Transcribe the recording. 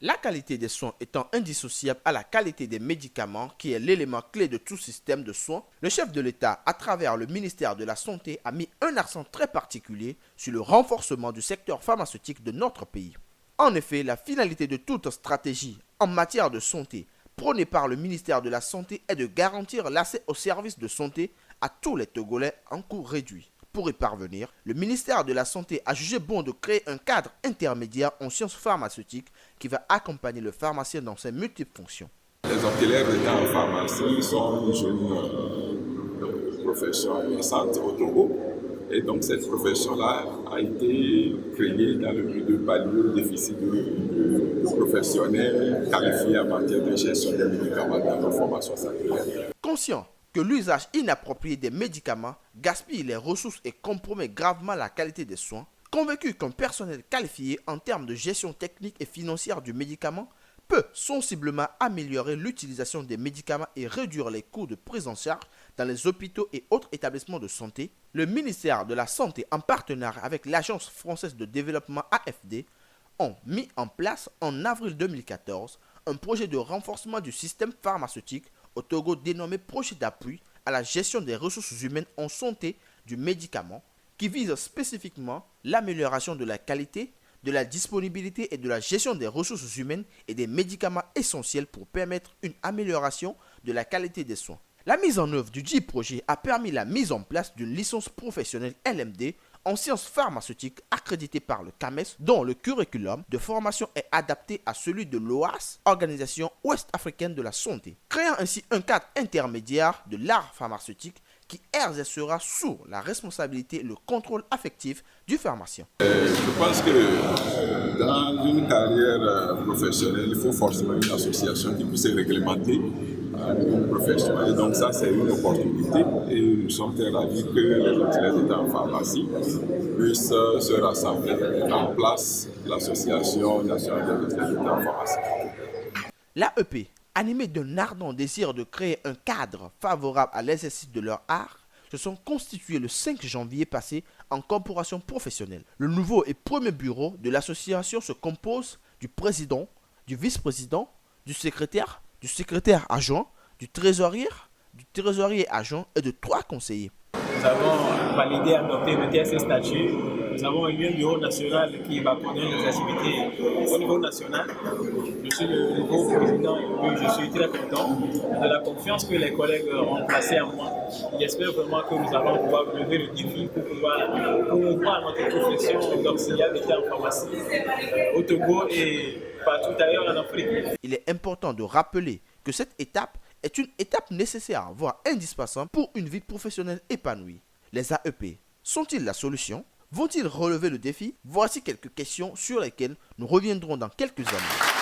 La qualité des soins étant indissociable à la qualité des médicaments, qui est l'élément clé de tout système de soins, le chef de l'État, à travers le ministère de la Santé, a mis un accent très particulier sur le renforcement du secteur pharmaceutique de notre pays. En effet, la finalité de toute stratégie en matière de santé prônée par le ministère de la Santé est de garantir l'accès aux services de santé à tous les Togolais en coût réduit. Pour y parvenir, le ministère de la Santé a jugé bon de créer un cadre intermédiaire en sciences pharmaceutiques qui va accompagner le pharmacien dans ses multiples fonctions. Les auxiliaires d'État en pharmacie sont une jeune profession naissante au Togo. Et donc cette profession-là a été créée dans le but de pallier le déficit de professionnels qualifiés en matière de gestion des médicaments dans nos formations sanitaires. Conscient que l'usage inapproprié des médicaments gaspille les ressources et compromet gravement la qualité des soins, convaincu qu'un personnel qualifié en termes de gestion technique et financière du médicament peut sensiblement améliorer l'utilisation des médicaments et réduire les coûts de prise en charge dans les hôpitaux et autres établissements de santé, le ministère de la Santé, en partenariat avec l'Agence française de développement AFD, ont mis en place en avril 2014 un projet de renforcement du système pharmaceutique au Togo dénommé Projet d'appui à la gestion des ressources humaines en santé du médicament, qui vise spécifiquement l'amélioration de la qualité, de la disponibilité et de la gestion des ressources humaines et des médicaments essentiels pour permettre une amélioration de la qualité des soins. La mise en œuvre du dit projet a permis la mise en place d'une licence professionnelle LMD en sciences pharmaceutiques accréditée par le CAMES, dont le curriculum de formation est adapté à celui de l'OAS, Organisation Ouest-Africaine de la Santé, créant ainsi un cadre intermédiaire de l'art pharmaceutique qui exercera sous la responsabilité et le contrôle affectif du pharmacien. Je pense que dans une carrière professionnelle, il faut forcément une association qui puisse réglementer une profession. Et donc ça, c'est une opportunité. Et nous sommes très ravis que les auxiliaires d'État en pharmacie puissent se rassembler, mettre en place l'Association nationale des auxiliaires d'État en pharmacie. L'AEP, animés d'un ardent désir de créer un cadre favorable à l'exercice de leur art, se sont constitués le 5 janvier passé en corporation professionnelle. Le nouveau et premier bureau de l'association se compose du président, du vice-président, du secrétaire adjoint, du trésorier adjoint et de 3 conseillers. Nous avons validé et adopté le TSC statut. Nous avons élu un bureau national qui va coordonner les activités au niveau national. Je suis le nouveau président et je suis très content de la confiance que les collègues ont placée en moi. J'espère vraiment que nous allons pouvoir relever le défi pour pouvoir promouvoir notre profession d'auxiliaire d'État en pharmacie au Togo et partout ailleurs en Afrique. Il est important de rappeler que cette étape est une étape nécessaire, voire indispensable pour une vie professionnelle épanouie. Les AEP sont-ils la solution? Vont-ils relever le défi? Voici quelques questions sur lesquelles nous reviendrons dans quelques années.